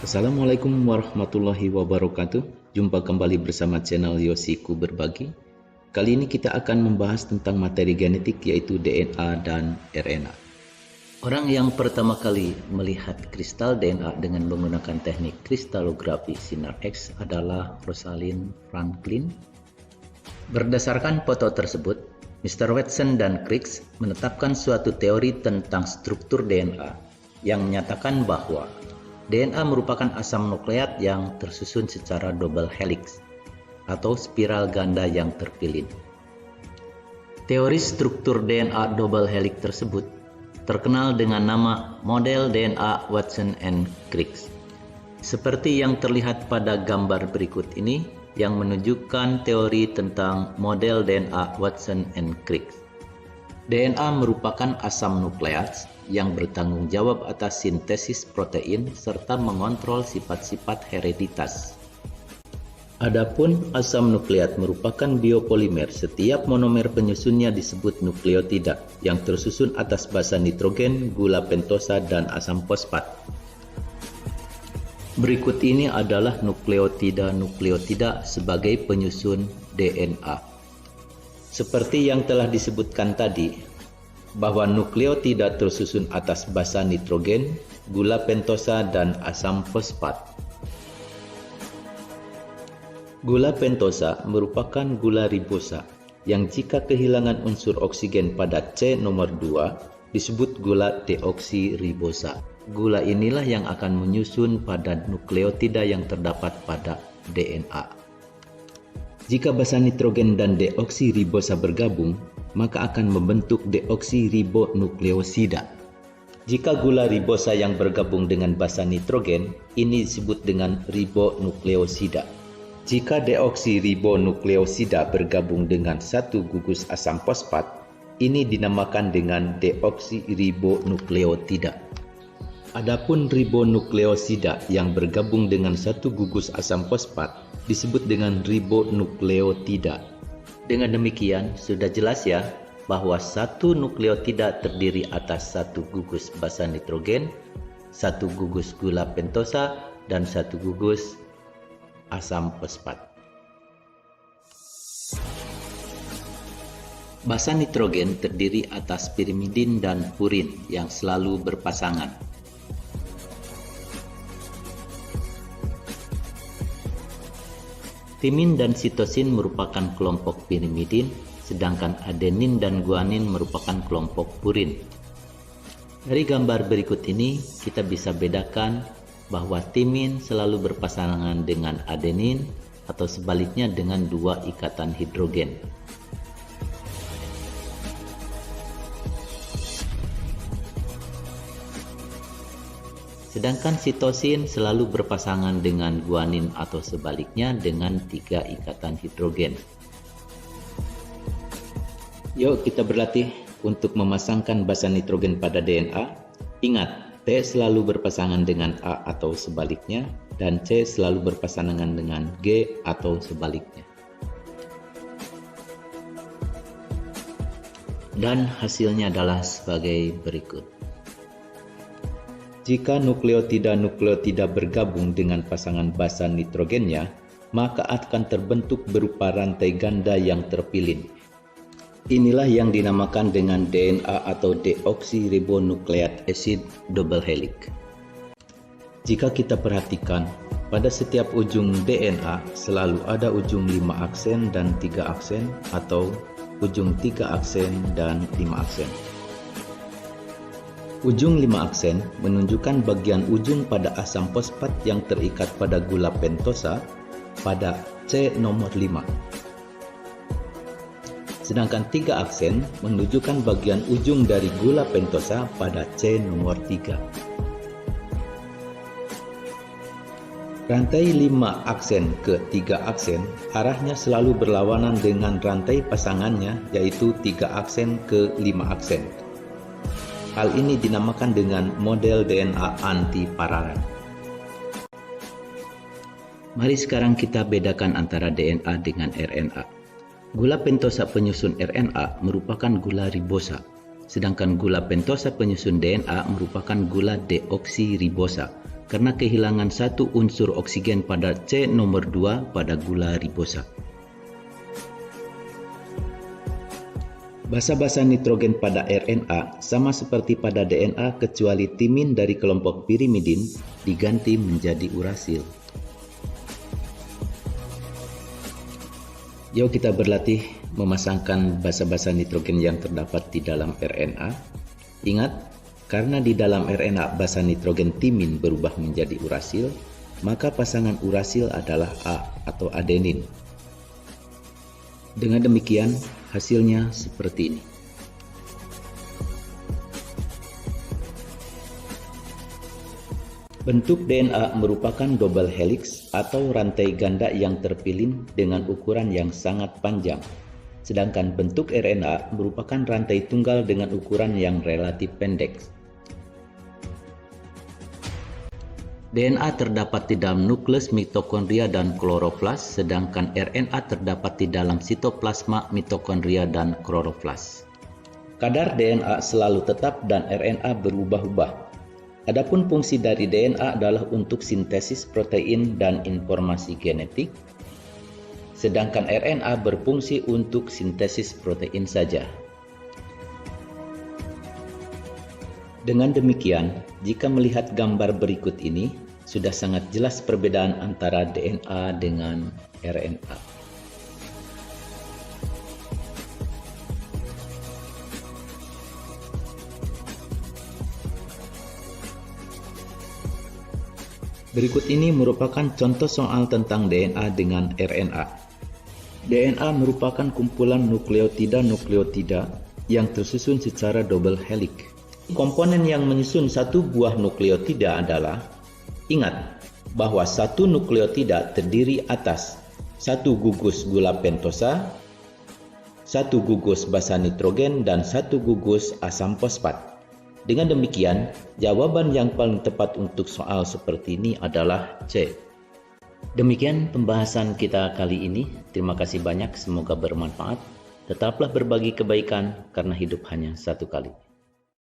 Assalamualaikum warahmatullahi wabarakatuh. Jumpa kembali bersama channel Yosiku Berbagi. Kali ini kita akan membahas tentang materi genetik yaitu DNA dan RNA. Orang yang pertama kali melihat kristal DNA dengan menggunakan teknik kristalografi sinar X adalah Rosalind Franklin. Berdasarkan foto tersebut, Mr. Watson dan Crick menetapkan suatu teori tentang struktur DNA yang menyatakan bahwa DNA merupakan asam nukleat yang tersusun secara double helix atau spiral ganda yang terpilin. Teori struktur DNA double helix tersebut terkenal dengan nama model DNA Watson and Crick. Seperti yang terlihat pada gambar berikut ini yang menunjukkan teori tentang model DNA Watson and Crick. DNA merupakan asam nukleat yang bertanggung jawab atas sintesis protein serta mengontrol sifat-sifat hereditas. Adapun asam nukleat merupakan biopolimer. Setiap monomer penyusunnya disebut nukleotida yang tersusun atas basa nitrogen, gula pentosa, dan asam fosfat. Berikut ini adalah nukleotida sebagai penyusun DNA. Seperti yang telah disebutkan tadi, bahwa nukleotida tersusun atas basa nitrogen, gula pentosa, dan asam fosfat. Gula pentosa merupakan gula ribosa yang jika kehilangan unsur oksigen pada C nomor 2 disebut gula deoksiribosa. Gula inilah yang akan menyusun pada nukleotida yang terdapat pada DNA. Jika basa nitrogen dan deoksiribosa bergabung, maka akan membentuk deoksiribonukleosida. Jika gula ribosa yang bergabung dengan basa nitrogen, ini disebut dengan ribonukleosida. Jika deoksiribonukleosida bergabung dengan satu gugus asam fosfat, ini dinamakan dengan deoksiribonukleotida. Adapun ribonukleosida yang bergabung dengan satu gugus asam fosfat disebut dengan ribonukleotida. Dengan demikian, sudah jelas ya bahwa satu nukleotida terdiri atas satu gugus basa nitrogen, satu gugus gula pentosa, dan satu gugus asam fosfat. Basa nitrogen terdiri atas pirimidin dan purin yang selalu berpasangan. Timin dan sitosin merupakan kelompok pirimidin, sedangkan adenin dan guanin merupakan kelompok purin. Dari gambar berikut ini, kita bisa bedakan bahwa timin selalu berpasangan dengan adenin atau sebaliknya dengan dua ikatan hidrogen. Sedangkan sitosin selalu berpasangan dengan guanin atau sebaliknya dengan tiga ikatan hidrogen. Yuk kita berlatih untuk memasangkan basa nitrogen pada DNA. Ingat, T selalu berpasangan dengan A atau sebaliknya, dan C selalu berpasangan dengan G atau sebaliknya. Dan hasilnya adalah sebagai berikut. Jika nukleotida bergabung dengan pasangan basa nitrogennya, maka akan terbentuk berupa rantai ganda yang terpilin. Inilah yang dinamakan dengan DNA atau deoksiribonukleat acid double helix. Jika kita perhatikan, pada setiap ujung DNA selalu ada ujung 5 aksen dan 3 aksen atau ujung 3 aksen dan 5 aksen. Ujung 5 aksen menunjukkan bagian ujung pada asam fosfat yang terikat pada gula pentosa pada C nomor 5. Sedangkan 3 aksen menunjukkan bagian ujung dari gula pentosa pada C nomor 3. Rantai 5 aksen ke 3 aksen arahnya selalu berlawanan dengan rantai pasangannya, yaitu 3 aksen ke 5 aksen. Hal ini dinamakan dengan model DNA anti-paralel. Mari sekarang kita bedakan antara DNA dengan RNA. Gula pentosa penyusun RNA merupakan gula ribosa, sedangkan gula pentosa penyusun DNA merupakan gula deoksiribosa karena kehilangan satu unsur oksigen pada C nomor 2 pada gula ribosa. Basa-basa nitrogen pada RNA sama seperti pada DNA kecuali timin dari kelompok pirimidin diganti menjadi urasil. Yuk kita berlatih memasangkan basa-basa nitrogen yang terdapat di dalam RNA. Ingat, karena di dalam RNA basa nitrogen timin berubah menjadi urasil, maka pasangan urasil adalah A atau adenin. Dengan demikian, hasilnya seperti ini. Bentuk DNA merupakan double helix atau rantai ganda yang terpilin dengan ukuran yang sangat panjang. Sedangkan bentuk RNA merupakan rantai tunggal dengan ukuran yang relatif pendek. DNA terdapat di dalam nukleus mitokondria dan kloroplas, sedangkan RNA terdapat di dalam sitoplasma mitokondria dan kloroplas. Kadar DNA selalu tetap dan RNA berubah-ubah. Adapun fungsi dari DNA adalah untuk sintesis protein dan informasi genetik, sedangkan RNA berfungsi untuk sintesis protein saja. Dengan demikian, jika melihat gambar berikut ini, sudah sangat jelas perbedaan antara DNA dengan RNA. Berikut ini merupakan contoh soal tentang DNA dengan RNA. DNA merupakan kumpulan nukleotida-nukleotida yang tersusun secara double helix. Komponen yang menyusun satu buah nukleotida adalah, ingat bahwa satu nukleotida terdiri atas satu gugus gula pentosa, satu gugus basa nitrogen, dan satu gugus asam fosfat. Dengan demikian, jawaban yang paling tepat untuk soal seperti ini adalah C. Demikian pembahasan kita kali ini. Terima kasih banyak, semoga bermanfaat. Tetaplah berbagi kebaikan karena hidup hanya satu kali.